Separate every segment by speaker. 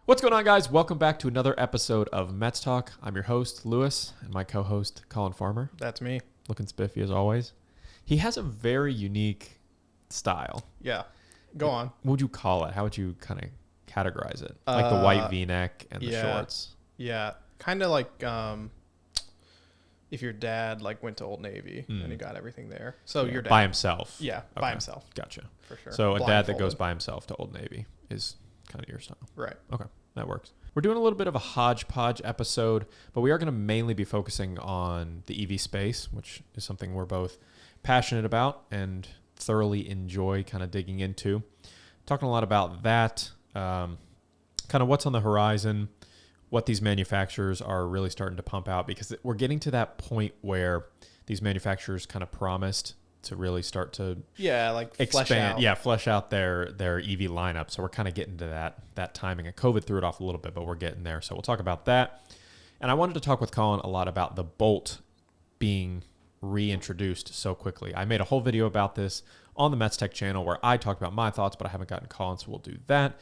Speaker 1: What's going on, guys? Welcome back to another episode of Metz Talk. I'm your host, Lewis, and my co-host, Collin Farmer.
Speaker 2: That's me.
Speaker 1: Looking spiffy as always. He has a very unique style.
Speaker 2: Yeah. Go on.
Speaker 1: What would you call it? How would you kind of categorize it? Like the white V-neck and the shorts.
Speaker 2: Yeah. Kind of like if your dad went to Old Navy and he got everything there. So your dad.
Speaker 1: By himself.
Speaker 2: Yeah, by himself.
Speaker 1: Gotcha.
Speaker 2: For sure.
Speaker 1: So a dad that goes by himself to Old Navy is kind of your style.
Speaker 2: Right.
Speaker 1: Okay. That works. We're doing a little bit of a hodgepodge episode, but we are going to mainly be focusing on the EV space, which is something we're both passionate about and thoroughly enjoy kind of digging into. Talking a lot about that, kind of what's on the horizon, what these manufacturers are really starting to pump out, because we're getting to that point where these manufacturers kind of promised to really start to flesh out their EV lineup. So we're kind of getting to that timing. And COVID threw it off a little bit, but we're getting there. So we'll talk about that. And I wanted to talk with Collin a lot about the Bolt being reintroduced so quickly. I made a whole video about this on the Metz Tech channel where I talked about my thoughts, but I haven't gotten Collin, so we'll do that.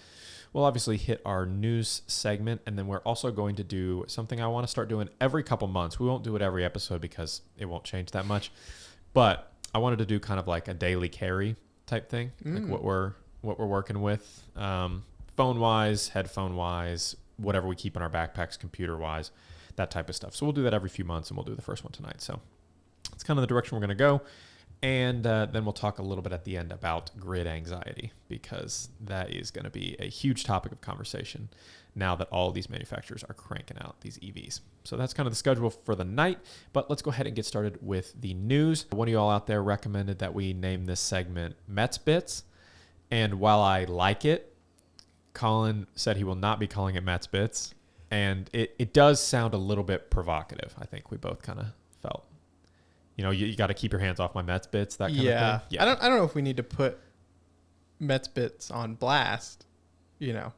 Speaker 1: We'll obviously hit our news segment, and then we're also going to do something I want to start doing every couple months. We won't do it every episode because it won't change that much, but I wanted to do kind of like a daily carry type thing, like what we're working with, phone wise, headphone wise, whatever we keep in our backpacks, computer wise, that type of stuff. So we'll do that every few months, and we'll do the first one tonight. So it's kind of the direction we're going to go. And then we'll talk a little bit at the end about grid anxiety, because that is going to be a huge topic of conversation now that all of these manufacturers are cranking out these EVs. So that's kind of the schedule for the night, but let's go ahead and get started with the news. One of y'all out there recommended that we name this segment Metz Bits, and while I like it, Collin said he will not be calling it Metz Bits, and it does sound a little bit provocative. I think we both kind of felt, you got to keep your hands off my Metz Bits, that kind of thing.
Speaker 2: Yeah. I don't know if we need to put Metz Bits on blast,
Speaker 1: Yeah,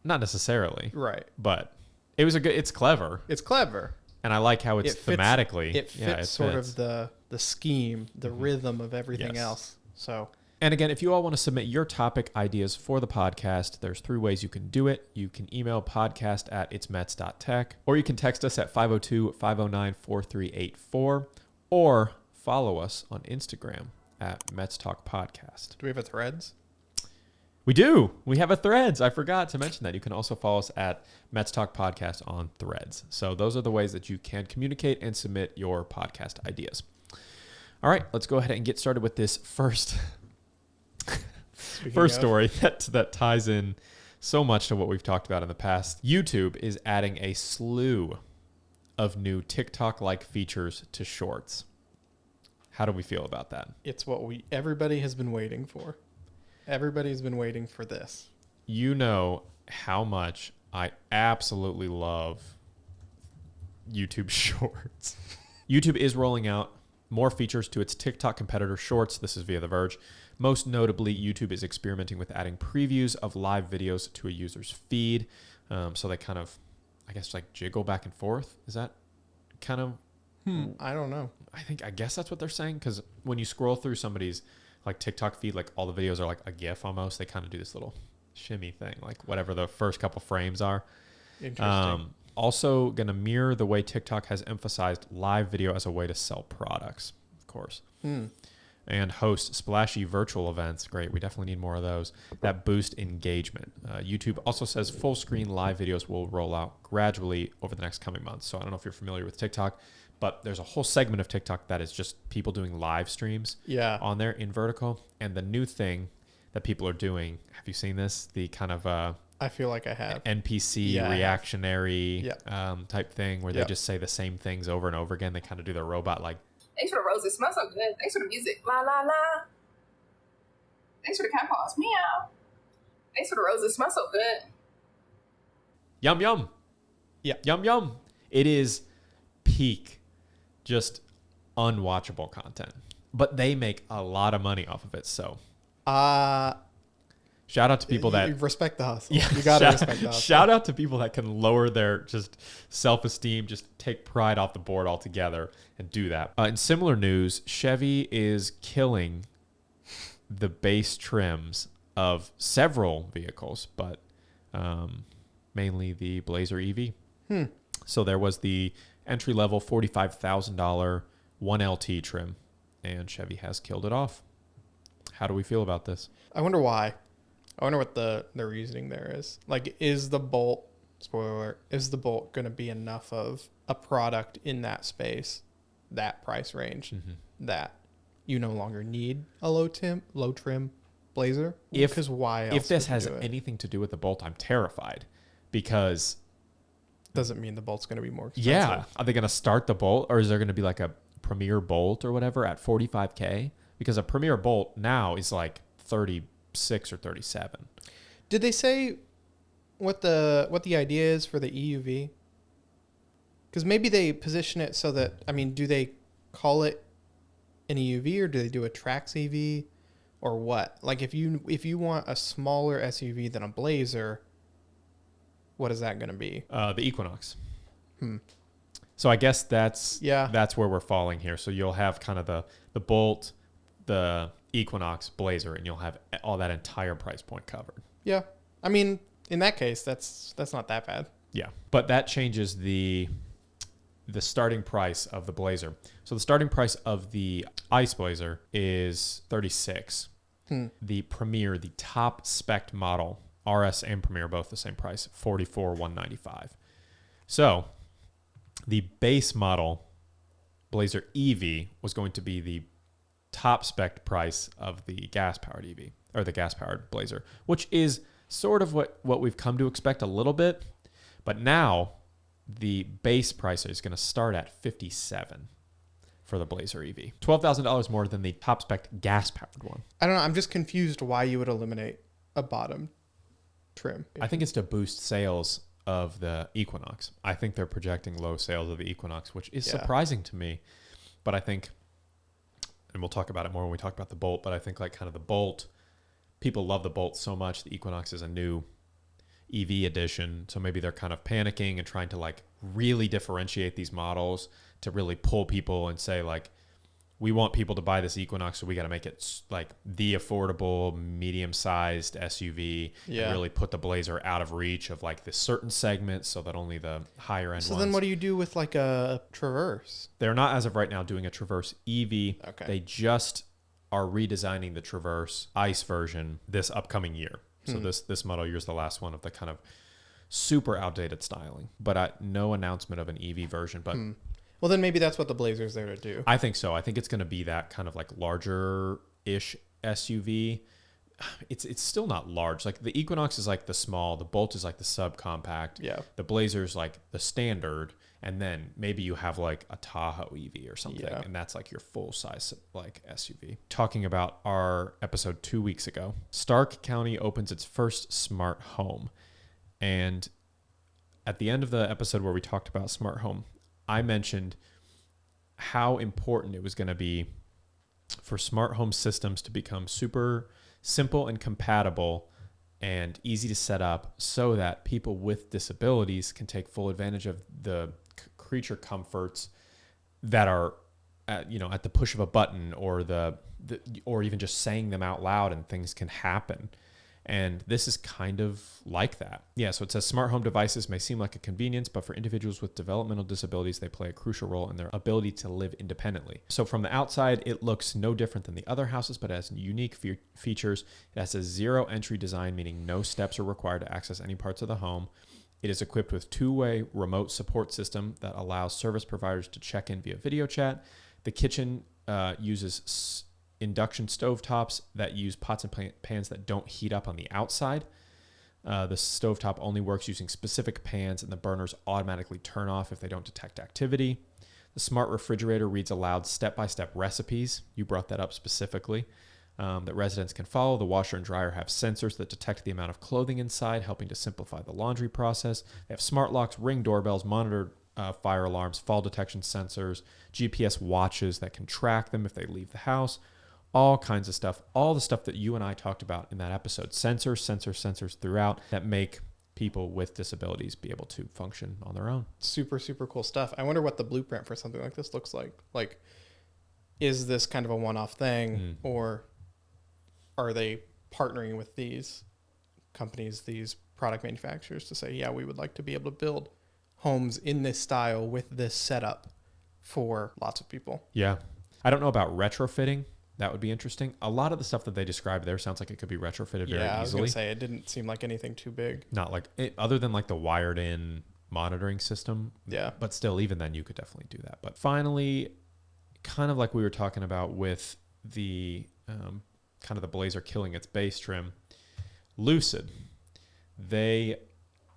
Speaker 1: not necessarily.
Speaker 2: Right.
Speaker 1: But it's clever.
Speaker 2: It's clever.
Speaker 1: And I like how it thematically.
Speaker 2: It fits sort of the scheme, the rhythm of everything else. So.
Speaker 1: And again, if you all want to submit your topic ideas for the podcast, there's 3 ways you can do it. You can email podcast@itsmetz.tech, or you can text us at 502-509-4384, or follow us on Instagram at Metz Talk Podcast.
Speaker 2: Do we have a Threads?
Speaker 1: We do. We have a Threads. I forgot to mention that. You can also follow us at Metz Talk Podcast on Threads. So those are the ways that you can communicate and submit your podcast ideas. All right, let's go ahead and get started with this first story that ties in so much to what we've talked about in the past. YouTube is adding a slew of new TikTok-like features to Shorts. How do we feel about that?
Speaker 2: It's what everybody has been waiting for. Everybody's been waiting for this.
Speaker 1: You know how much I absolutely love YouTube Shorts. YouTube is rolling out more features to its TikTok competitor Shorts. This is via The Verge. Most notably, YouTube is experimenting with adding previews of live videos to a user's feed. So they kind of, jiggle back and forth. Is that kind of...
Speaker 2: I don't know.
Speaker 1: I guess that's what they're saying, because when you scroll through somebody's TikTok feed, all the videos are like a GIF almost. They kind of do this little shimmy thing, whatever the first couple frames are.
Speaker 2: Interesting.
Speaker 1: Also going to mirror the way TikTok has emphasized live video as a way to sell products, of course. And host splashy virtual events. Great. We definitely need more of those that boost engagement. YouTube also says full screen live videos will roll out gradually over the next coming months. So I don't know if you're familiar with TikTok, but there's a whole segment of TikTok that is just people doing live streams on there in vertical. And the new thing that people are doing, have you seen this? The kind of
Speaker 2: I feel like I have
Speaker 1: NPC reactionary type thing where they just say the same things over and over again. They kind of do their robot
Speaker 3: thanks for the roses, smell so good. Thanks for the music, la la la. Thanks for the cat paws, meow. Thanks for the roses, smell so good.
Speaker 1: Yum yum.
Speaker 2: Yeah.
Speaker 1: Yum yum. It is peak, just unwatchable content. But they make a lot of money off of it, so. Shout out to people that
Speaker 2: respect the hustle. Yeah, you gotta respect the hustle.
Speaker 1: Shout out to people that can lower their just self-esteem, just take pride off the board altogether and do that. In similar news, Chevy is killing the base trims of several vehicles, but mainly the Blazer EV. So there was the entry-level $45,000 1LT trim, and Chevy has killed it off. How do we feel about this?
Speaker 2: I wonder why. I wonder what the reasoning there is. Like, is the Bolt, spoiler alert, is the Bolt going to be enough of a product in that space, that price range, that you no longer need a low trim Blazer? Because why else
Speaker 1: if this
Speaker 2: would you
Speaker 1: has
Speaker 2: do it?
Speaker 1: anything to do with the Bolt, I'm terrified because
Speaker 2: Doesn't mean the Bolt's going to be more expensive.
Speaker 1: yeah, are they going to start the Bolt, or is there going to be like a Premier Bolt or whatever at $45K? Because a Premier Bolt now is like 36 or 37.
Speaker 2: Did they say what the idea is for the EUV? Because maybe they position it so that, I mean, do they call it an EUV or do they do a Trax EV or what? Like if you want a smaller SUV than a Blazer, what is that going to be?
Speaker 1: The Equinox. So I guess that's
Speaker 2: Yeah.
Speaker 1: where we're falling here. So you'll have kind of the Bolt, the Equinox, Blazer, and you'll have all that entire price point covered.
Speaker 2: Yeah. I mean, in that case, that's not that bad.
Speaker 1: Yeah, but that changes the starting price of the Blazer. So the starting price of the ICE Blazer is $36. The Premier, the top spec model, RS and Premier, both the same price, $44,195. So the base model Blazer EV was going to be the top spec price of the gas-powered EV, or the gas-powered Blazer, which is sort of what we've come to expect a little bit. But now the base price is going to start at $57 for the Blazer EV. $12,000 more than the top spec gas-powered one.
Speaker 2: I don't know. I'm just confused why you would eliminate a bottom trim.
Speaker 1: I think it's to boost sales of the Equinox. I think they're projecting low sales of the Equinox, which is surprising to me. But I think, and we'll talk about it more when we talk about the Bolt, but I think like kind of the Bolt, people love the Bolt so much. The Equinox is a new EV edition. So maybe they're kind of panicking and trying to like really differentiate these models to really pull people and say like, we want people to buy this Equinox, so we got to make it like the affordable, medium-sized SUV.
Speaker 2: Yeah.
Speaker 1: And really put the Blazer out of reach of like this certain segment, so that only the higher end.
Speaker 2: So
Speaker 1: ones.
Speaker 2: then, what do you do with like a Traverse?
Speaker 1: They're not as of right now doing a Traverse EV.
Speaker 2: Okay.
Speaker 1: They just are redesigning the Traverse ICE version this upcoming year. So this model year is the last one of the kind of super outdated styling, but no announcement of an EV version. But
Speaker 2: Well, then maybe that's what the Blazer's there to do.
Speaker 1: I think so. I think it's going to be that kind of like larger-ish SUV. It's still not large. Like the Equinox is like the small, the Bolt is like the subcompact.
Speaker 2: Yeah.
Speaker 1: The Blazer's like the standard, and then maybe you have like a Tahoe EV or something,
Speaker 2: Yeah.
Speaker 1: and that's like your full-size like SUV. Talking about our episode 2 weeks ago, Stark County opens its first smart home, and at the end of the episode where we talked about smart home, I mentioned how important it was going to be for smart home systems to become super simple and compatible and easy to set up so that people with disabilities can take full advantage of the creature comforts that are at the push of a button, or or even just saying them out loud and things can happen. And this is kind of like that. Yeah, so it says smart home devices may seem like a convenience, but for individuals with developmental disabilities, they play a crucial role in their ability to live independently. So from the outside, it looks no different than the other houses, but it has unique features. It has a zero entry design, meaning no steps are required to access any parts of the home. It is equipped with two-way remote support system that allows service providers to check in via video chat. The kitchen uses induction stovetops that use pots and pans that don't heat up on the outside. The stovetop only works using specific pans, and the burners automatically turn off if they don't detect activity. The smart refrigerator reads aloud step-by-step recipes. You brought that up specifically. That residents can follow. The washer and dryer have sensors that detect the amount of clothing inside, helping to simplify the laundry process. They have smart locks, Ring doorbells, monitored fire alarms, fall detection sensors, GPS watches that can track them if they leave the house. All kinds of stuff, all the stuff that you and I talked about in that episode. Sensors throughout that make people with disabilities be able to function on their own.
Speaker 2: Super, super cool stuff. I wonder what the blueprint for something like this looks like. Like, is this kind of a one-off thing, or are they partnering with these companies, these product manufacturers to say, yeah, we would like to be able to build homes in this style with this setup for lots of people.
Speaker 1: Yeah. I don't know about retrofitting. That would be interesting. A lot of the stuff that they described there sounds like it could be retrofitted very easily.
Speaker 2: Yeah, I was going to say, it didn't seem like anything too big.
Speaker 1: Not like it, other than like the wired in monitoring system.
Speaker 2: Yeah.
Speaker 1: But still, even then, you could definitely do that. But finally, kind of like we were talking about with the kind of the Blazer killing its base trim, Lucid, they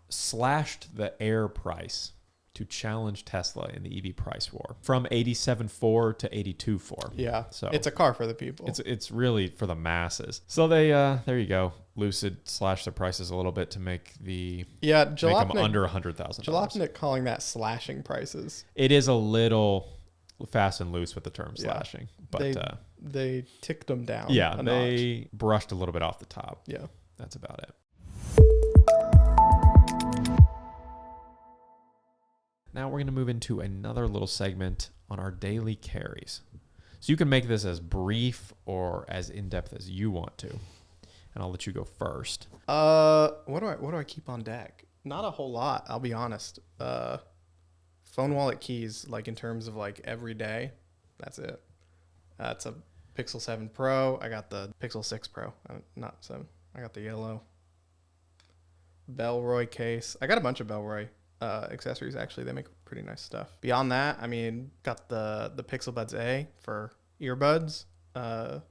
Speaker 1: slashed the Air price to challenge Tesla in the EV price war from 87.4 to 82.4.
Speaker 2: Yeah,
Speaker 1: so
Speaker 2: it's a car for the people.
Speaker 1: It's really for the masses. So they there you go. Lucid slashed their prices a little bit to make the make them under $100,000.
Speaker 2: Jalopnik calling that slashing prices.
Speaker 1: It is a little fast and loose with the term slashing, but
Speaker 2: they ticked them down.
Speaker 1: Yeah, they brushed a little bit off the top.
Speaker 2: Yeah,
Speaker 1: that's about it. Now we're going to move into another little segment on our daily carries. So you can make this as brief or as in-depth as you want to. And I'll let you go first.
Speaker 2: What do I keep on deck? Not a whole lot, I'll be honest. Phone wallet keys, like in terms of like every day, that's it. It's a Pixel 7 Pro. I got the Pixel 6 Pro, not 7. I got the yellow. Bellroy case. I got a bunch of Bellroy accessories, actually. They make pretty nice stuff. Beyond that, I mean, got the Pixel Buds A for earbuds, the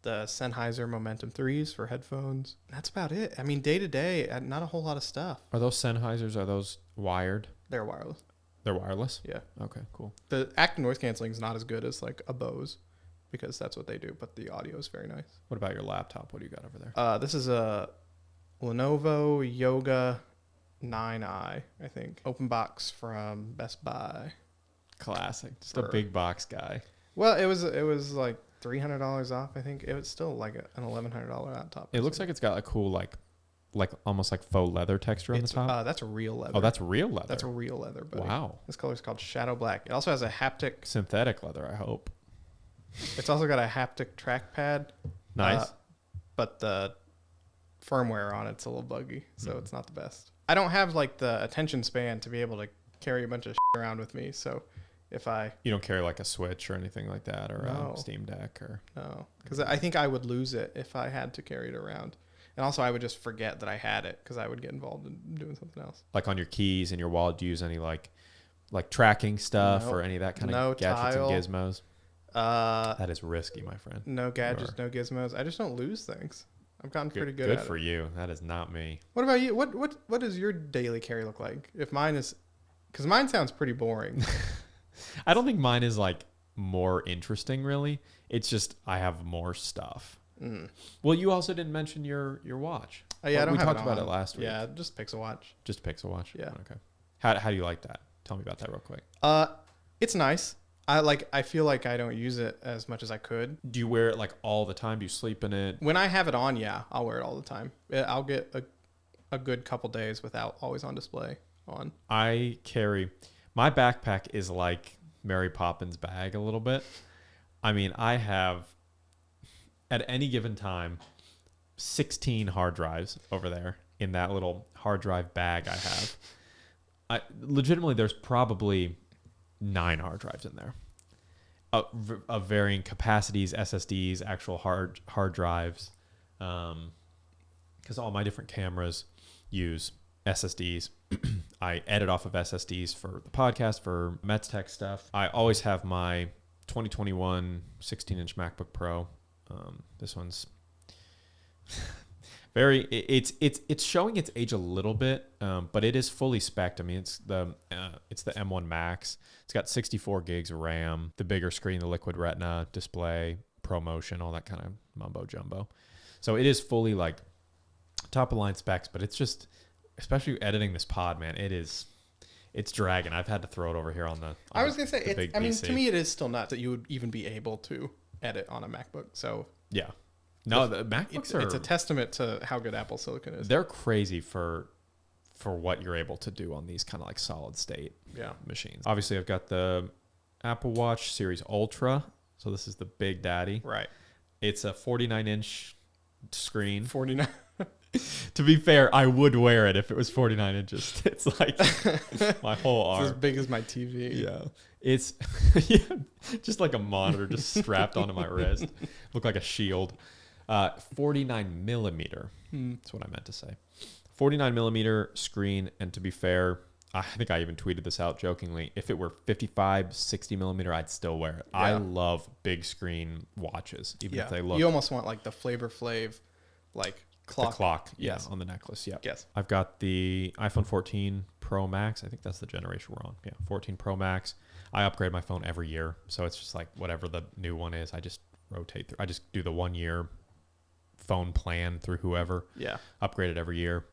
Speaker 2: Sennheiser Momentum 3s for headphones. That's about it. I mean, day to day, not a whole lot of stuff.
Speaker 1: Are those Sennheisers, are those wired?
Speaker 2: They're wireless.
Speaker 1: They're wireless?
Speaker 2: Yeah.
Speaker 1: Okay, cool.
Speaker 2: The active noise canceling is not as good as like a Bose, because that's what they do, but the audio is very nice.
Speaker 1: What about your laptop? What do you got over there?
Speaker 2: This is a Lenovo Yoga 9i, I think. Open box from Best Buy.
Speaker 1: Classic. Just a big box guy.
Speaker 2: Well, it was like $300 off, I think. It was still like an $1,100 laptop.
Speaker 1: It looks like it's got a cool like almost like faux leather texture on the top.
Speaker 2: That's a real leather.
Speaker 1: Oh, that's real leather.
Speaker 2: That's a real leather, buddy.
Speaker 1: Wow.
Speaker 2: This color is called Shadow Black. It also has a haptic
Speaker 1: synthetic leather, I hope.
Speaker 2: It's also got a haptic trackpad.
Speaker 1: Nice.
Speaker 2: But the firmware on it's a little buggy, so it's not the best. I don't have like the attention span to be able to carry a bunch of shit around with me, so you
Speaker 1: don't carry like a Switch or anything like that, or a Steam Deck, or
Speaker 2: no, because I think I would lose it if I had to carry it around, and also I would just forget that I had it because I would get involved in doing something else.
Speaker 1: Like on your keys and your wallet, do you use any like tracking stuff or any of that kind of gadgets and gizmos? That is risky, my friend.
Speaker 2: No gadgets, no gizmos. I just don't lose things. I've gotten pretty good at it.
Speaker 1: Good for you. That is not me.
Speaker 2: What about you? What does your daily carry look like? If mine is, because mine sounds pretty boring.
Speaker 1: I don't think mine is like more interesting, really. It's just I have more stuff. Well, you also didn't mention your watch.
Speaker 2: Oh yeah,
Speaker 1: we talked about it last week.
Speaker 2: Yeah, just Pixel Watch.
Speaker 1: Just Pixel Watch.
Speaker 2: Yeah.
Speaker 1: Okay. How do you like that? Tell me about that real quick.
Speaker 2: It's nice. I feel like I don't use it as much as I could.
Speaker 1: Do you wear it like all the time? Do you sleep in it?
Speaker 2: When I have it on, yeah, I'll wear it all the time. I'll get a good couple days without always on display on.
Speaker 1: I carry, my backpack is like Mary Poppins' bag a little bit. I mean, I have at any given time 16 hard drives over there in that little hard drive bag I have. Legitimately, there's probably 9 hard drives in there of varying capacities, SSDs, actual hard drives, because all my different cameras use SSDs. I edit off of SSDs for the podcast, for Metz Tech stuff. I always have my 2021 16-inch MacBook Pro. This one's it's showing its age a little bit, but it is fully spec'd. I mean, it's the M1 Max. It's got 64 gigs of RAM, the bigger screen, the Liquid Retina display, ProMotion, all that kind of mumbo jumbo. So it is fully like top of line specs, but it's just, especially editing this pod, man, it's dragging. I've had to throw it over here on the.
Speaker 2: I was gonna say,
Speaker 1: I mean,
Speaker 2: to me, it is still nuts that you would even be able to edit on a MacBook. So
Speaker 1: yeah. No, the MacBooks
Speaker 2: it's a testament to how good Apple Silicon is.
Speaker 1: They're crazy for what you're able to do on these kind of like solid state machines. Obviously, I've got the Apple Watch Series Ultra. So this is the big daddy.
Speaker 2: Right.
Speaker 1: It's a 49-inch screen.
Speaker 2: 49.
Speaker 1: To be fair, I would wear it if it was 49 inches. It's like my whole arm.
Speaker 2: It's as big as my TV.
Speaker 1: Yeah. It's yeah, just like a monitor just strapped onto my wrist. Look like a shield. 49 millimeter. That's what I meant to say. 49 millimeter screen. And to be fair, I think I even tweeted this out jokingly. If it were 55, 60 millimeter, I'd still wear it. Yeah. I love big screen watches, even if they look.
Speaker 2: You almost want like the Flavor Flav, like clock.
Speaker 1: The clock, yes, on the necklace. Yeah.
Speaker 2: Yes.
Speaker 1: I've got the iPhone 14 Pro Max. I think that's the generation we're on. Yeah, 14 Pro Max. I upgrade my phone every year, so it's just like whatever the new one is, I just rotate through. I just do the 1 year phone plan through whoever.
Speaker 2: Yeah.
Speaker 1: Upgrade it every year.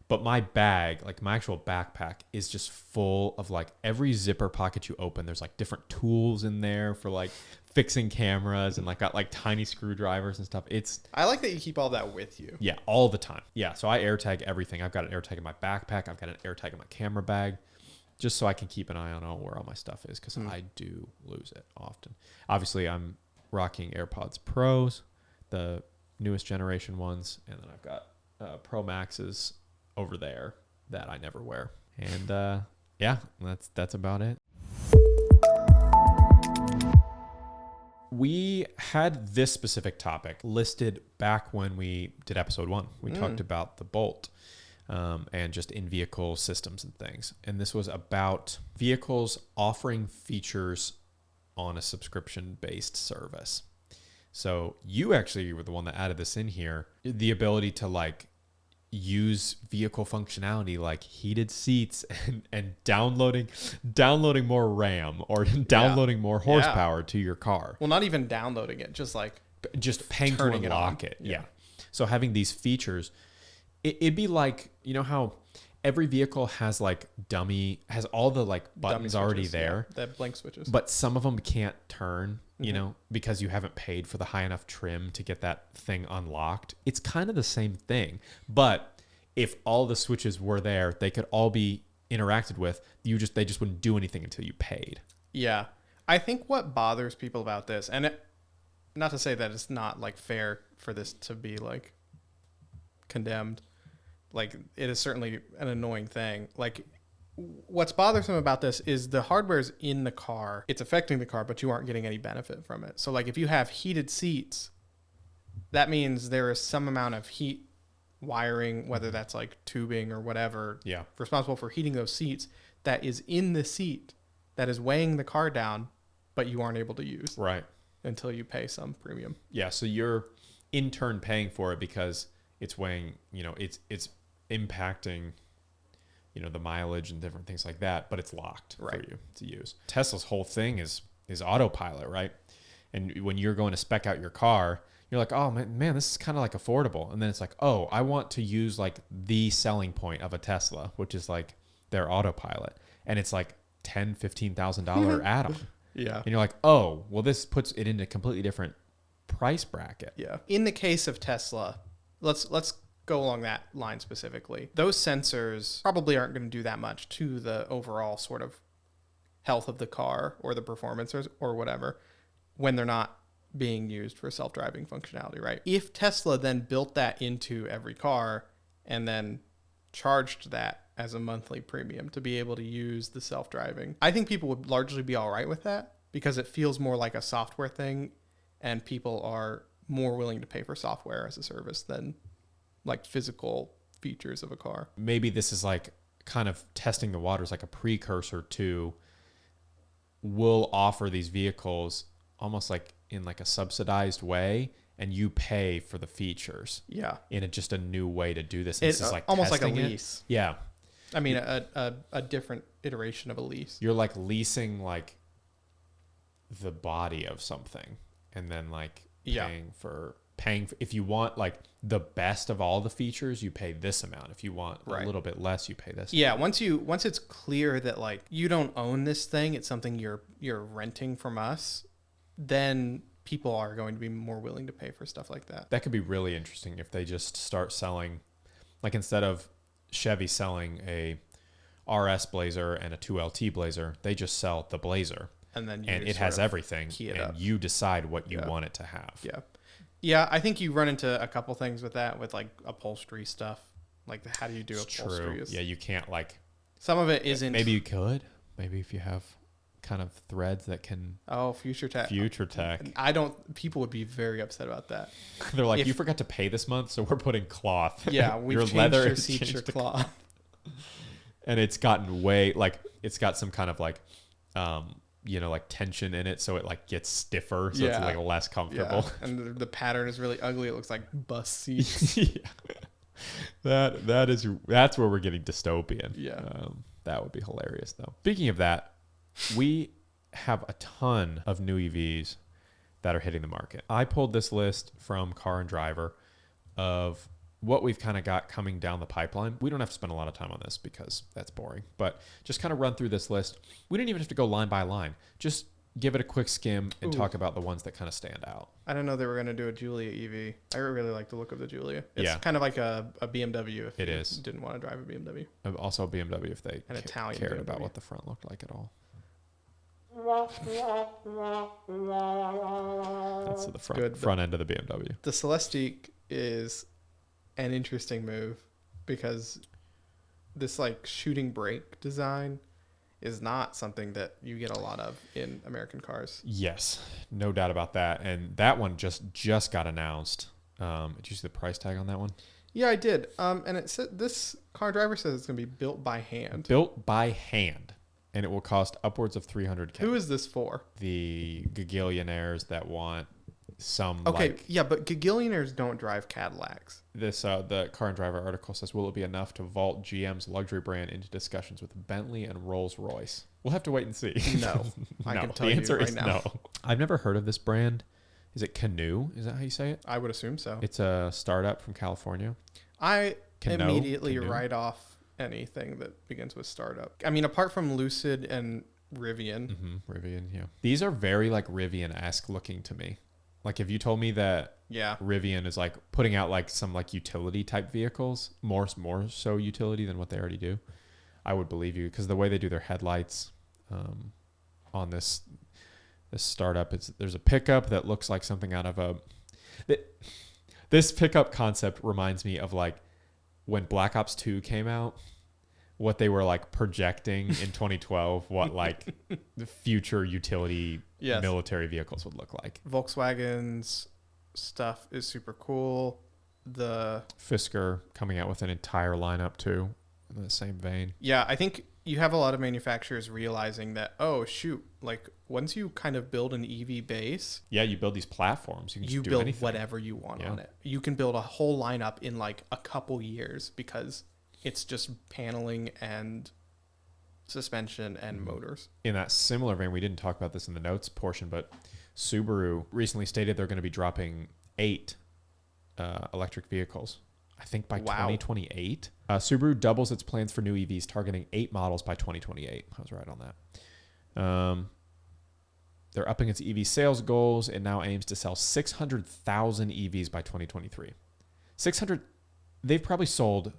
Speaker 1: But my bag, like my actual backpack, is just full of like every zipper pocket you open, there's like different tools in there for like fixing cameras and like got like tiny screwdrivers and stuff.
Speaker 2: I like that you keep all that with you.
Speaker 1: Yeah, all the time. Yeah, so I AirTag everything. I've got an AirTag in my backpack. I've got an AirTag in my camera bag, just so I can keep an eye on where all my stuff is, because I do lose it often. Obviously, I'm rocking AirPods Pros, the newest generation ones, and then I've got Pro Maxes over there that I never wear. And yeah, that's about it. We had this specific topic listed back when we did episode 1. We talked about the Bolt and just in-vehicle systems and things. And this was about vehicles offering features on a subscription-based service. So you actually were the one that added this in here, the ability to like use vehicle functionality like heated seats and downloading more RAM or downloading more horsepower to your car.
Speaker 2: Well, not even downloading it, just
Speaker 1: paying to unlock it. Yeah. So having these features, it'd be like, you know how every vehicle has like has all the like buttons already there.
Speaker 2: Yeah, that blank switches.
Speaker 1: But some of them can't turn, you know, because you haven't paid for the high enough trim to get that thing unlocked. It's kind of the same thing. But if all the switches were there, they could all be interacted with. They just wouldn't do anything until you paid.
Speaker 2: Yeah. I think what bothers people about this, and not to say that it's not like fair for this to be like condemned, like it is certainly an annoying thing. Like what's bothersome about this is the hardware's in the car. It's affecting the car, but you aren't getting any benefit from it. So like if you have heated seats, that means there is some amount of heat wiring, whether that's like tubing or whatever, responsible for heating those seats, that is in the seat that is weighing the car down, but you aren't able to use.
Speaker 1: Right.
Speaker 2: Until you pay some premium.
Speaker 1: Yeah. So you're in turn paying for it because it's weighing, you know, it's impacting, you know, the mileage and different things like that, but it's locked for you to use. Tesla's whole thing is autopilot, right? And when you're going to spec out your car, you're like, oh man, this is kind of like affordable. And then it's like, oh, I want to use like the selling point of a Tesla, which is like their autopilot. And it's like $10,000-$15,000 add-on.
Speaker 2: Yeah.
Speaker 1: And you're like, oh, well, this puts it in a completely different price bracket.
Speaker 2: Yeah. In the case of Tesla, let's go along that line specifically. Those sensors probably aren't going to do that much to the overall sort of health of the car or the performance or whatever when they're not being used for self-driving functionality, right? If Tesla then built that into every car and then charged that as a monthly premium to be able to use the self-driving, I think people would largely be all right with that because it feels more like a software thing and people are more willing to pay for software as a service than like physical features of a car.
Speaker 1: Maybe this is like kind of testing the waters, like a precursor to we'll offer these vehicles almost like in like a subsidized way and you pay for the features.
Speaker 2: Yeah.
Speaker 1: In just a new way to do this.
Speaker 2: It's
Speaker 1: this is like
Speaker 2: almost like a
Speaker 1: testing
Speaker 2: lease.
Speaker 1: it. Yeah.
Speaker 2: I mean, a different iteration of a lease.
Speaker 1: You're like leasing like the body of something and then like paying for if you want like the best of all the features, you pay this amount. If you want a little bit less, you pay this.
Speaker 2: Yeah. Once it's clear that like you don't own this thing, it's something you're renting from us, then people are going to be more willing to pay for stuff like that.
Speaker 1: That could be really interesting if they just start selling, like instead of Chevy selling a RS Blazer and a 2LT Blazer, they just sell the Blazer.
Speaker 2: And then
Speaker 1: it has everything.
Speaker 2: key it
Speaker 1: and
Speaker 2: up.
Speaker 1: you decide what you want it to have.
Speaker 2: Yeah. Yeah, I think you run into a couple things with that, with like upholstery stuff. Like, how do you do
Speaker 1: It's
Speaker 2: upholstery?
Speaker 1: true. Yeah, you can't like.
Speaker 2: Some of it isn't.
Speaker 1: Maybe you could. Maybe if you have kind of threads that can.
Speaker 2: Oh, future tech.
Speaker 1: Future tech.
Speaker 2: I don't. People would be very upset about that.
Speaker 1: They're like, you forgot to pay this month, so we're putting cloth.
Speaker 2: Yeah, we've
Speaker 1: your
Speaker 2: changed
Speaker 1: leather
Speaker 2: your
Speaker 1: is
Speaker 2: seats,
Speaker 1: changed
Speaker 2: your
Speaker 1: to
Speaker 2: cloth.
Speaker 1: And it's gotten way like it's got some kind of like, like tension in it, so it like gets stiffer, so it's like less comfortable.
Speaker 2: Yeah. And the pattern is really ugly. It looks like bus seats.
Speaker 1: That's where we're getting dystopian.
Speaker 2: Yeah.
Speaker 1: That would be hilarious though. Speaking of that, we have a ton of new EVs that are hitting the market. I pulled this list from Car and Driver of what we've kind of got coming down the pipeline. We don't have to spend a lot of time on this because that's boring, but just kind of run through this list. We didn't even have to go line by line. Just give it a quick skim and talk about the ones that kind of stand out.
Speaker 2: I didn't know they were going to do a Giulia EV. I really like the look of the Giulia. It's kind of like a BMW if you didn't want to drive a BMW.
Speaker 1: Also a BMW if they
Speaker 2: Italian
Speaker 1: cared
Speaker 2: BMW.
Speaker 1: about what the front looked like at all. That's the front end of the BMW.
Speaker 2: The Celestiq is an interesting move because this like shooting brake design is not something that you get a lot of in American cars.
Speaker 1: Yes, no doubt about that. And that one just got announced. Did you see the price tag on that one?
Speaker 2: Yeah, I did. And it said this Car Driver says it's going to be built by hand.
Speaker 1: Built by hand. And it will cost upwards of $300,000.
Speaker 2: Who is this for?
Speaker 1: The gagillionaires that want some
Speaker 2: yeah, but gagillionaires don't drive Cadillacs.
Speaker 1: This the Car and Driver article says, will it be enough to vault GM's luxury brand into discussions with Bentley and Rolls-Royce? We'll have to wait and see.
Speaker 2: No. I can tell you right now.
Speaker 1: No. I've never heard of this brand. Is it Canoe? Is that how you say it?
Speaker 2: I would assume so.
Speaker 1: It's a startup from California.
Speaker 2: I immediately write off anything that begins with startup. I mean, apart from Lucid and Rivian.
Speaker 1: Rivian, yeah. These are very like Rivian-esque looking to me. Like if you told me that Rivian is like putting out like some like utility type vehicles, more so utility than what they already do, I would believe you, because the way they do their headlights on this startup, there's a pickup that looks like something out of this pickup concept reminds me of like when Black Ops 2 came out, what they were like projecting in 2012, what like the future utility military vehicles would look like.
Speaker 2: Volkswagen's stuff is super cool. The
Speaker 1: Fisker coming out with an entire lineup too, in the same vein.
Speaker 2: Yeah, I think you have a lot of manufacturers realizing that, oh shoot, like once you kind of build an EV base,
Speaker 1: you build these platforms. You can just do
Speaker 2: build
Speaker 1: anything.
Speaker 2: whatever you want on it. You can build a whole lineup in like a couple years because it's just paneling and suspension and motors.
Speaker 1: In that similar vein, we didn't talk about this in the notes portion, but Subaru recently stated they're going to be dropping 8 electric vehicles. I think by 2028. Subaru doubles its plans for new EVs, targeting 8 models by 2028. I was right on that. They're upping its EV sales goals. It now aims to sell 600,000 EVs by 2023. 600. They've probably sold.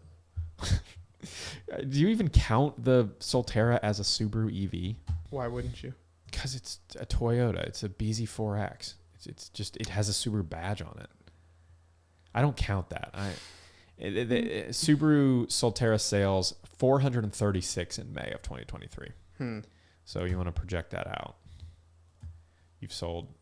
Speaker 1: Do you even count the Solterra as a Subaru EV?
Speaker 2: Why wouldn't you?
Speaker 1: Because it's a Toyota. It's a BZ4X. It's just, it has a Subaru badge on it. I don't count that. Subaru Solterra sales 436 in May of 2023. So you want to project that out. You've sold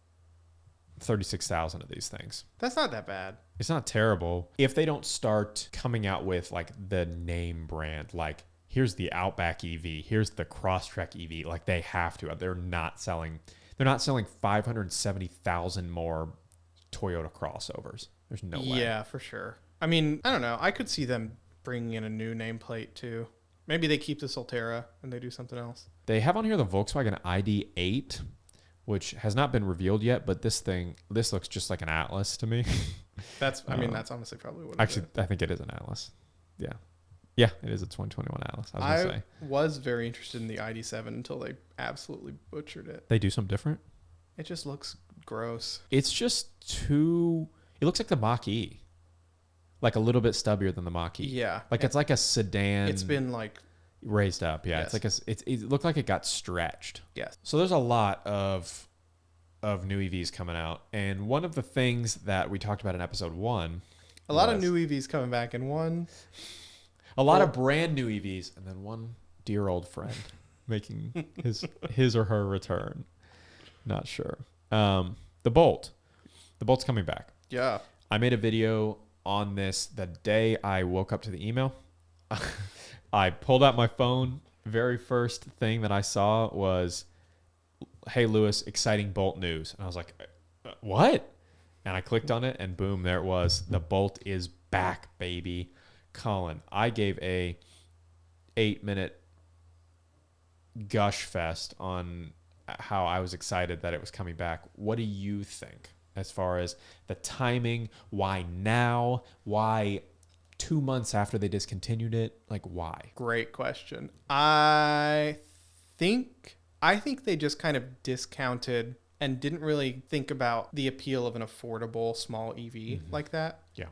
Speaker 1: 36,000 of these things.
Speaker 2: That's not that bad.
Speaker 1: It's not terrible. If they don't start coming out with like the name brand, like here's the Outback EV, here's the Crosstrek EV, like they have to. They're not selling 570,000 more Toyota crossovers. There's no way.
Speaker 2: Yeah, for sure. I mean, I don't know. I could see them bringing in a new nameplate too. Maybe they keep the Solterra and they do something else.
Speaker 1: They have on here the Volkswagen ID.8, which has not been revealed yet, but this looks just like an Atlas to me.
Speaker 2: That's honestly probably what
Speaker 1: it is. I think it is an Atlas. Yeah. Yeah, it is a 2021 Atlas.
Speaker 2: I was very interested in the ID.7 until they absolutely butchered it.
Speaker 1: They do something different?
Speaker 2: It just looks gross.
Speaker 1: It's just it looks like the Mach-E. Like a little bit stubbier than the Mach-E.
Speaker 2: Yeah.
Speaker 1: Like it's like a sedan.
Speaker 2: It's been like
Speaker 1: raised up. Yeah.
Speaker 2: Yes.
Speaker 1: It's like it looked like it got stretched.
Speaker 2: Yes.
Speaker 1: So there's a lot of of new EVs coming out. And one of the things that we talked about in episode 1,
Speaker 2: A lot of new EVs coming back in one.
Speaker 1: a lot of brand new EVs, and then one dear old friend making his or her return. Not sure. The Bolt. The Bolt's coming back.
Speaker 2: Yeah.
Speaker 1: I made a video on this the day I woke up to the email. I pulled out my phone. Very first thing that I saw was, "Hey, Lewis, exciting Bolt news." And I was like, what? And I clicked on it, and boom, there it was. The Bolt is back, baby. Collin, I gave a 8-minute gush fest on how I was excited that it was coming back. What do you think as far as the timing? Why now? Why 2 months after they discontinued it? Like, why?
Speaker 2: Great question. I think they just kind of discounted and didn't really think about the appeal of an affordable small EV like that.
Speaker 1: Yeah.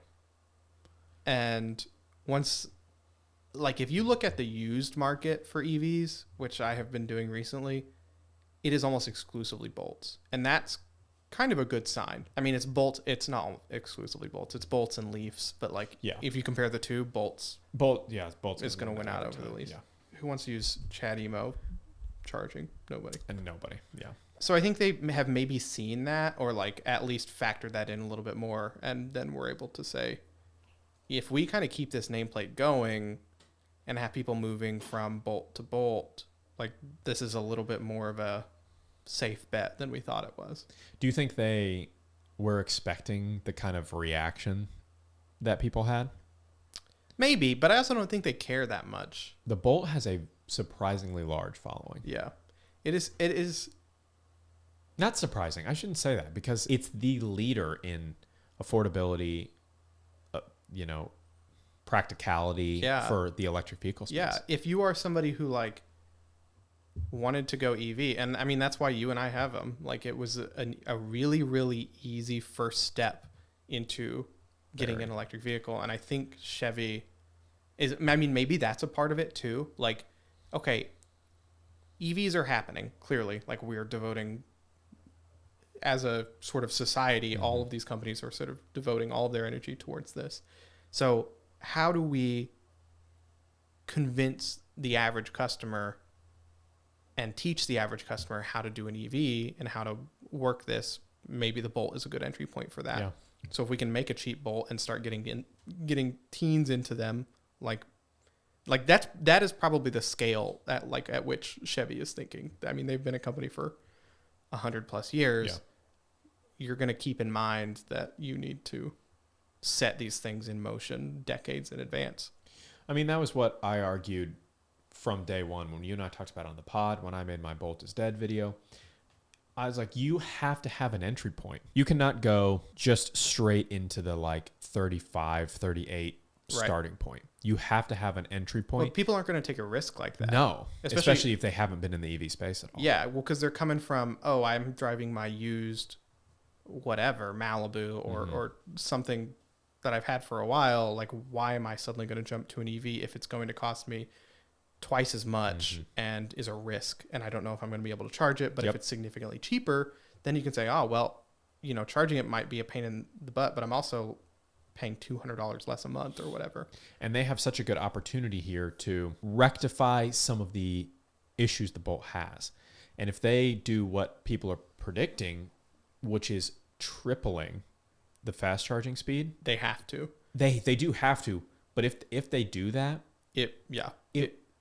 Speaker 2: And once, like, if you look at the used market for EVs, which I have been doing recently, it is almost exclusively Bolts. And that's kind of a good sign. I mean, it's not exclusively Bolts. It's Bolts and Leafs. But, like, if you compare the two, Bolts is going to win out over the Leafs.
Speaker 1: Yeah.
Speaker 2: Who wants to use Chat Emo charging? Nobody.
Speaker 1: And nobody. Yeah.
Speaker 2: So I think they have maybe seen that, or like at least factored that in a little bit more, and then we're able to say, if we kind of keep this nameplate going and have people moving from Bolt to Bolt, like, this is a little bit more of a safe bet than we thought it was.
Speaker 1: Do you think they were expecting the kind of reaction that people had?
Speaker 2: Maybe, but I also don't think they care that much.
Speaker 1: The Bolt has a surprisingly large following.
Speaker 2: Yeah. It is
Speaker 1: Not surprising. I shouldn't say that, because it's the leader in affordability, practicality for the electric vehicle space.
Speaker 2: Yeah. If you are somebody who, like, wanted to go EV, and I mean, that's why you and I have them. Like, it was a really, really easy first step into getting an electric vehicle. And I think Chevy maybe that's a part of it too. Like, okay, EVs are happening, clearly. Like, we're devoting, as a sort of society, all of these companies are sort of devoting all of their energy towards this. So how do we convince the average customer and teach the average customer how to do an EV and how to work this? Maybe the Bolt is a good entry point for that. Yeah. So if we can make a cheap Bolt and start getting teens into them, like that is probably the scale at which Chevy is thinking. I mean, they've been a company for 100+ years. Yeah. You're going to keep in mind that you need to set these things in motion decades in advance.
Speaker 1: I mean, that was what I argued from day one when you and I talked about it on the pod, when I made my Bolt is Dead video. I was like, you have to have an entry point. You cannot go just straight into the like 35, 38 starting point. You have to have an entry point.
Speaker 2: Well, people aren't going to take a risk like that.
Speaker 1: No, especially if they haven't been in the EV space at all.
Speaker 2: Yeah, well, because they're coming from, I'm driving my used whatever, Malibu or something that I've had for a while. Like, why am I suddenly going to jump to an EV if it's going to cost me twice as much and is a risk, and I don't know if I'm going to be able to charge it? But if it's significantly cheaper, then you can say, charging it might be a pain in the butt, but I'm also paying $200 less a month or whatever.
Speaker 1: And they have such a good opportunity here to rectify some of the issues the Bolt has. And if they do what people are predicting, which is tripling the fast charging speed,
Speaker 2: they have to.
Speaker 1: They do have to. But if they do that, it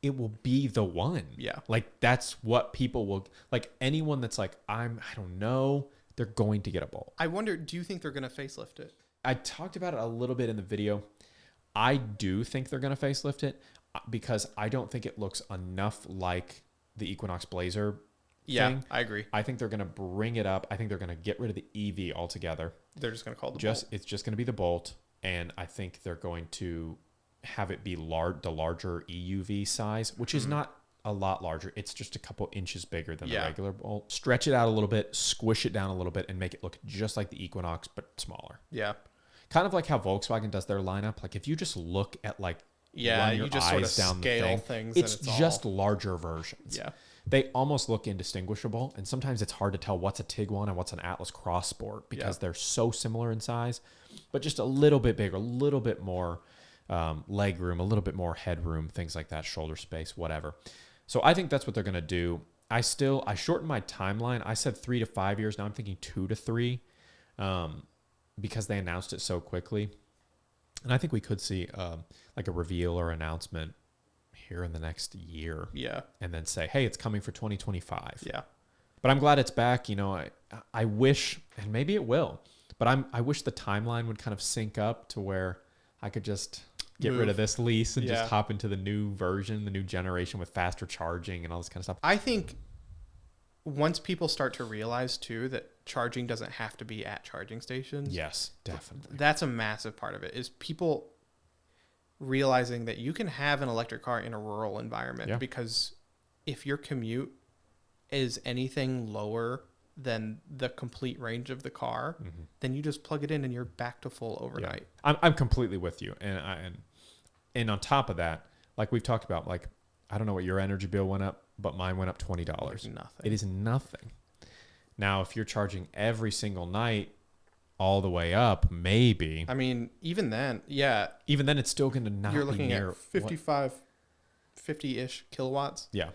Speaker 1: will be the one.
Speaker 2: Yeah.
Speaker 1: Like, that's what people will, like, anyone that's like, I don't know, they're going to get a Bolt.
Speaker 2: I wonder, do you think they're going to facelift it?
Speaker 1: I talked about it a little bit in the video. I do think they're going to facelift it because I don't think it looks enough like the Equinox Blazer thing.
Speaker 2: I agree.
Speaker 1: I think they're going to bring it up. I think they're going to get rid of the EV altogether.
Speaker 2: They're just going to call it the Bolt.
Speaker 1: It's just going to be the Bolt, and I think they're going to have it be the larger EUV size, which is not a lot larger. It's just a couple inches bigger than the regular Bolt. Stretch it out a little bit, squish it down a little bit, and make it look just like the Equinox, but smaller.
Speaker 2: Yeah.
Speaker 1: Kind of like how Volkswagen does their lineup. Like, if you just look at, like, run your
Speaker 2: you just
Speaker 1: eyes
Speaker 2: sort of
Speaker 1: down
Speaker 2: scale
Speaker 1: the thing,
Speaker 2: things.
Speaker 1: it's just larger versions.
Speaker 2: Yeah.
Speaker 1: they almost look indistinguishable. And sometimes it's hard to tell what's a Tiguan and what's an Atlas Cross Sport because they're so similar in size, but just a little bit bigger, a little bit more leg room, a little bit more headroom, things like that, shoulder space, whatever. So I think that's what they're going to do. I shortened my timeline. I said 3 to 5 years. Now I'm thinking 2 to 3 because they announced it so quickly. And I think we could see like a reveal or announcement here in the next year.
Speaker 2: Yeah.
Speaker 1: And then say, hey, it's coming for 2025.
Speaker 2: Yeah.
Speaker 1: But I'm glad it's back. You know, I wish, and maybe it will, but I wish the timeline would kind of sync up to where I could just get rid of this lease and just hop into the new version, the new generation with faster charging and all this kind of stuff.
Speaker 2: I think once people start to realize too that charging doesn't have to be at charging stations.
Speaker 1: Yes, definitely.
Speaker 2: That's a massive part of it, is people realizing that you can have an electric car in a rural environment, because if your commute is anything lower than the complete range of the car, then you just plug it in and you're back to full overnight.
Speaker 1: Yeah. I'm completely with you. And on top of that, like we've talked about, like, I don't know what your energy bill went up, but mine went up $20.
Speaker 2: Nothing.
Speaker 1: It is nothing. Now, if you're charging every single night all the way up, maybe.
Speaker 2: I mean, even then,
Speaker 1: it's still going to not
Speaker 2: you're
Speaker 1: be
Speaker 2: looking
Speaker 1: near
Speaker 2: at 50-ish kilowatts.
Speaker 1: Yeah.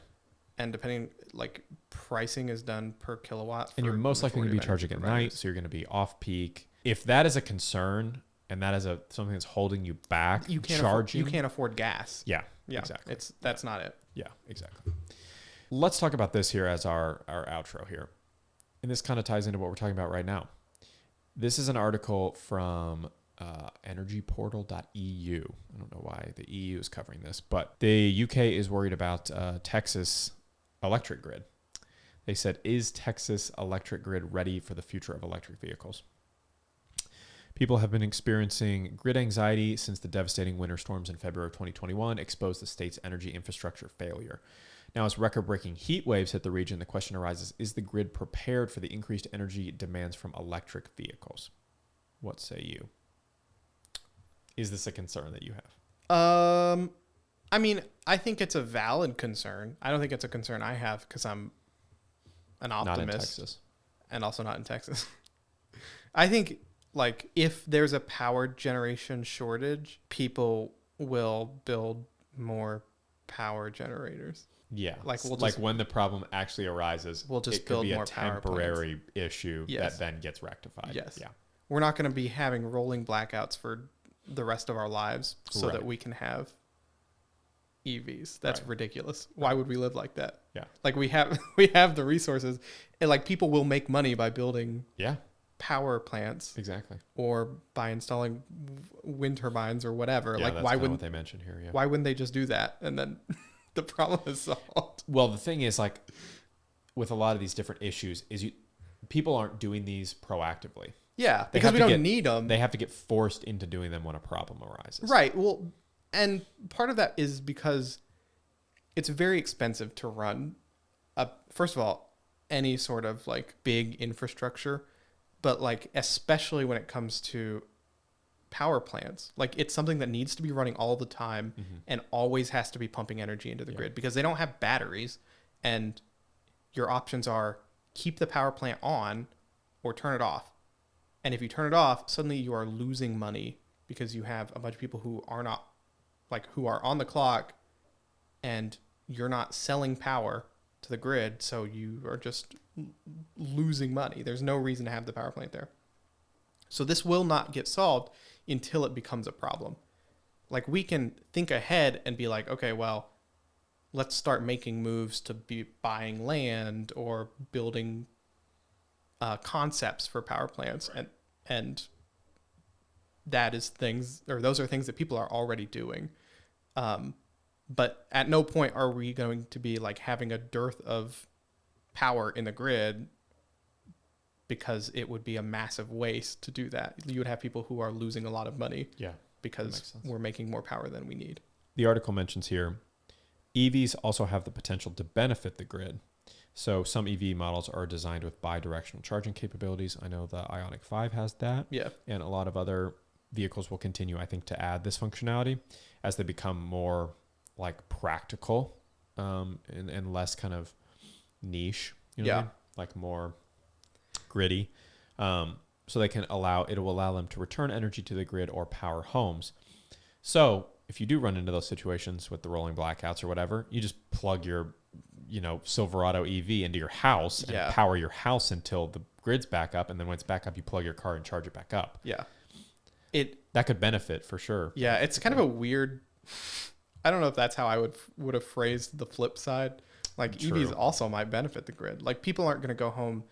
Speaker 2: And depending, like, pricing is done per kilowatt.
Speaker 1: And you're most likely going to be charging at night, so you're going to be off peak. If that is a concern and that is something that's holding you back,
Speaker 2: you can't afford gas.
Speaker 1: Yeah, exactly.
Speaker 2: That's not it.
Speaker 1: Yeah, exactly. Let's talk about this here as our outro here. And this kind of ties into what we're talking about right now. This is an article from energyportal.eu. I don't know why the EU is covering this, but the UK is worried about Texas electric grid. They said, is Texas electric grid ready for the future of electric vehicles? People have been experiencing grid anxiety since the devastating winter storms in February of 2021 exposed the state's energy infrastructure failure. Now, as record-breaking heat waves hit the region, the question arises, is the grid prepared for the increased energy demands from electric vehicles? What say you? Is this a concern that you have?
Speaker 2: I mean, I think it's a valid concern. I don't think it's a concern I have because I'm an optimist.
Speaker 1: Not in Texas.
Speaker 2: And also not in Texas. I think, like, if there's a power generation shortage, people will build more power generators.
Speaker 1: Yeah, like when the problem actually arises,
Speaker 2: we'll just build more power plants.
Speaker 1: Temporary issue that then gets rectified.
Speaker 2: Yes.
Speaker 1: Yeah.
Speaker 2: We're not going to be having rolling blackouts for the rest of our lives so that we can have EVs. That's ridiculous. Why would we live like that?
Speaker 1: Yeah.
Speaker 2: Like we have the resources, and like people will make money by building power plants.
Speaker 1: Exactly.
Speaker 2: Or by installing wind turbines or whatever.
Speaker 1: Yeah,
Speaker 2: like
Speaker 1: that's
Speaker 2: why wouldn't
Speaker 1: what they mentioned here? Yeah.
Speaker 2: Why wouldn't they just do that and then the problem is solved?
Speaker 1: Well, the thing is, like, with a lot of these different issues, is people aren't doing these proactively.
Speaker 2: Yeah, because we don't need them.
Speaker 1: They have to get forced into doing them when a problem arises.
Speaker 2: Right. Well, and part of that is because it's very expensive to run first of all, any sort of like big infrastructure, but like especially when it comes to power plants, like it's something that needs to be running all the time and always has to be pumping energy into the grid because they don't have batteries, and your options are keep the power plant on or turn it off. And if you turn it off, suddenly you are losing money because you have a bunch of people who are not, like, who are on the clock, and you're not selling power to the grid, so you are just losing money. There's no reason to have the power plant there. So this will not get solved until it becomes a problem. Like, we can think ahead and be like, okay, well, let's start making moves to be buying land or building concepts for power plants, and that is things, or those are things that people are already doing. But at no point are we going to be like having a dearth of power in the grid, because it would be a massive waste to do that. You would have people who are losing a lot of money because we're making more power than we need.
Speaker 1: The article mentions here, EVs also have the potential to benefit the grid. So some EV models are designed with bi-directional charging capabilities. I know the Ioniq 5 has that.
Speaker 2: Yeah.
Speaker 1: And a lot of other vehicles will continue, I think, to add this functionality as they become more like practical and less kind of niche, you know what I
Speaker 2: Yeah.
Speaker 1: mean? Like more gritty. So it will allow them to return energy to the grid or power homes. So if you do run into those situations with the rolling blackouts or whatever, you just plug your, Silverado EV into your house and power your house until the grid's back up. And then when it's back up, you plug your car and charge it back up.
Speaker 2: Yeah.
Speaker 1: That could benefit for sure.
Speaker 2: Yeah. It's kind of a weird, I don't know if that's how I would have phrased the flip side. Like
Speaker 1: True.
Speaker 2: EVs also might benefit the grid. Like people aren't going to go home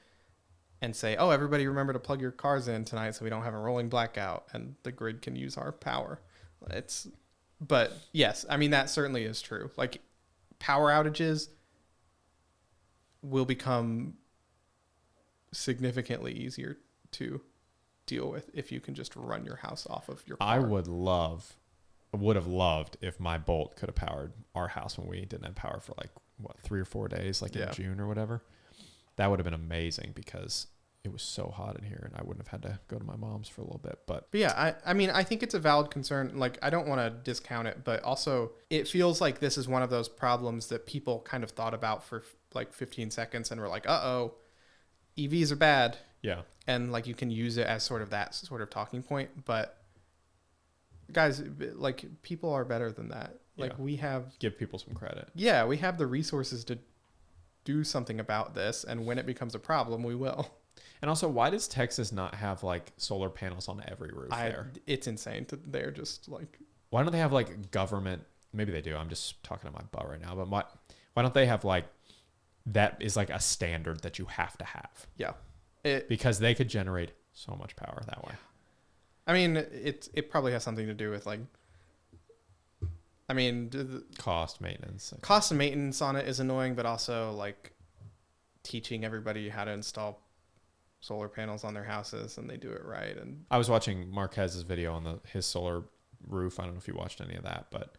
Speaker 2: and say, oh, everybody remember to plug your cars in tonight so we don't have a rolling blackout and the grid can use our power. But yes, I mean, that certainly is true. Like power outages will become significantly easier to deal with if you can just run your house off of your car.
Speaker 1: I would have loved if my Bolt could have powered our house when we didn't have power for 3 or 4 days, in June or whatever. That would have been amazing because it was so hot in here and I wouldn't have had to go to my mom's for a little bit. But
Speaker 2: yeah, I mean, I think it's a valid concern. Like, I don't want to discount it, but also it feels like this is one of those problems that people kind of thought about for 15 seconds and were like, uh-oh, EVs are bad.
Speaker 1: Yeah.
Speaker 2: And you can use it as sort of that sort of talking point. But guys, people are better than that. We have...
Speaker 1: Give people some credit.
Speaker 2: Yeah, we have the resources to do something about this. And when it becomes a problem, we will.
Speaker 1: And also, why does Texas not have solar panels on every roof there?
Speaker 2: It's insane. They're just
Speaker 1: Why don't they have government? Maybe they do. I'm just talking to my butt right now. But why don't they have that is a standard that you have to have?
Speaker 2: Yeah.
Speaker 1: Because they could generate so much power that way.
Speaker 2: I mean, it probably has something to do with
Speaker 1: Cost, maintenance.
Speaker 2: Cost and maintenance on it is annoying, but also teaching everybody how to install solar panels on their houses and they do it right. And
Speaker 1: I was watching Marquez's video on his solar roof. I don't know if you watched any of that, but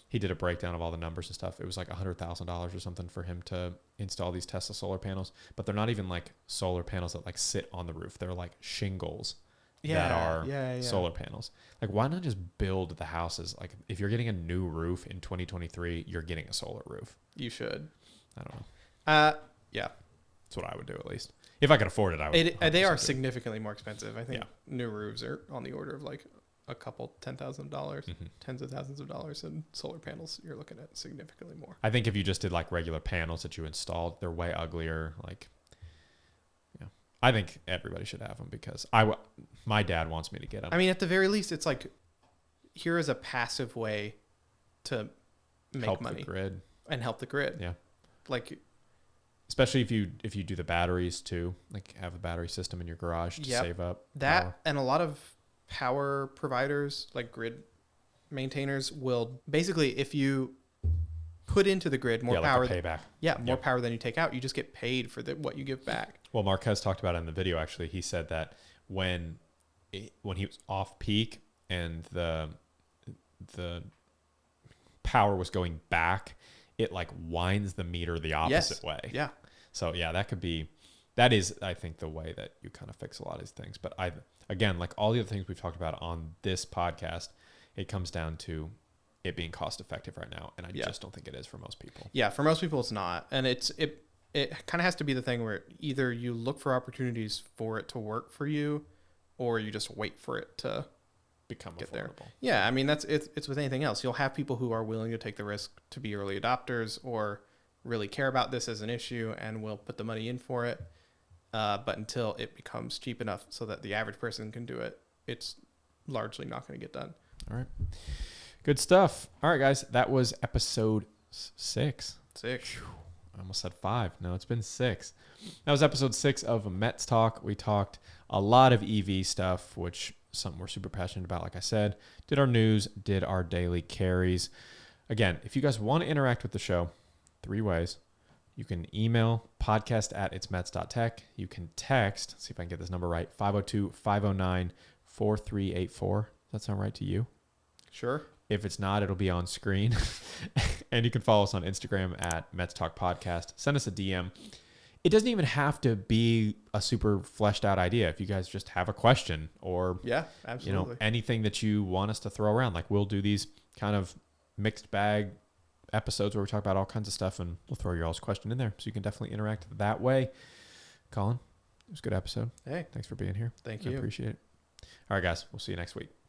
Speaker 1: he did a breakdown of all the numbers and stuff. It was $100,000 or something for him to install these Tesla solar panels, but they're not even solar panels that sit on the roof. They're shingles that are solar panels. Why not just build the houses? If you're getting a new roof in 2023, you're getting a solar roof.
Speaker 2: You should.
Speaker 1: I don't know.
Speaker 2: Yeah.
Speaker 1: That's what I would do, at least. If I could afford it, I would.
Speaker 2: They are significantly more expensive. I think new roofs are on the order of a couple $10,000, tens of thousands of dollars, and solar panels you're looking at significantly more.
Speaker 1: I think if you just did regular panels that you installed, they're way uglier. I think everybody should have them because my dad wants me to get them.
Speaker 2: I mean, at the very least, it's here is a passive way to make
Speaker 1: help
Speaker 2: money
Speaker 1: the grid
Speaker 2: and help the grid.
Speaker 1: Yeah, especially if you do the batteries too, have a battery system in your garage to save up
Speaker 2: that
Speaker 1: power.
Speaker 2: And a lot of power providers grid maintainers will basically, if you put into the grid more power,
Speaker 1: payback.
Speaker 2: More power than you take out, you just get paid for what you give back.
Speaker 1: Well, Marquez talked about it in the video. Actually, he said that when he was off peak and the power was going back, it winds the meter the opposite way.
Speaker 2: Yeah.
Speaker 1: So that is, I think, the way that you kind of fix a lot of these things. But again, all the other things we've talked about on this podcast, it comes down to it being cost effective right now. And I just don't think it is for most people.
Speaker 2: Yeah. For most people, it's not. And it kind of has to be the thing where either you look for opportunities for it to work for you or you just wait for it to
Speaker 1: become
Speaker 2: get
Speaker 1: affordable.
Speaker 2: There. Yeah. I mean, it's with anything else. You'll have people who are willing to take the risk to be early adopters or really care about this as an issue and will put the money in for it. But until it becomes cheap enough so that the average person can do it, it's largely not going to get done.
Speaker 1: All right. Good stuff. All right, guys. That was episode 6.
Speaker 2: 6.
Speaker 1: I almost said 5. No, it's been 6. That was episode 6 of Metz Talk. We talked a lot of EV stuff, which is something we're super passionate about. Like I said, did our news, did our daily carries. Again, if you guys want to interact with the show, 3 ways. You can email podcast@itsmetz.tech. You can text, see if I can get this number right, 502-509-4384. Does that sound right to you?
Speaker 2: Sure.
Speaker 1: If it's not, it'll be on screen. And you can follow us on Instagram @Metz Talk Podcast. Send us a DM. It doesn't even have to be a super fleshed out idea. If you guys just have a question or
Speaker 2: absolutely,
Speaker 1: anything that you want us to throw around, we'll do these kind of mixed bag episodes where we talk about all kinds of stuff, and we'll throw your all's question in there. So you can definitely interact that way. Collin, it was a good episode.
Speaker 2: Hey,
Speaker 1: thanks for being here.
Speaker 2: thank
Speaker 1: I
Speaker 2: you.
Speaker 1: appreciate it. All right, guys. We'll see you next week.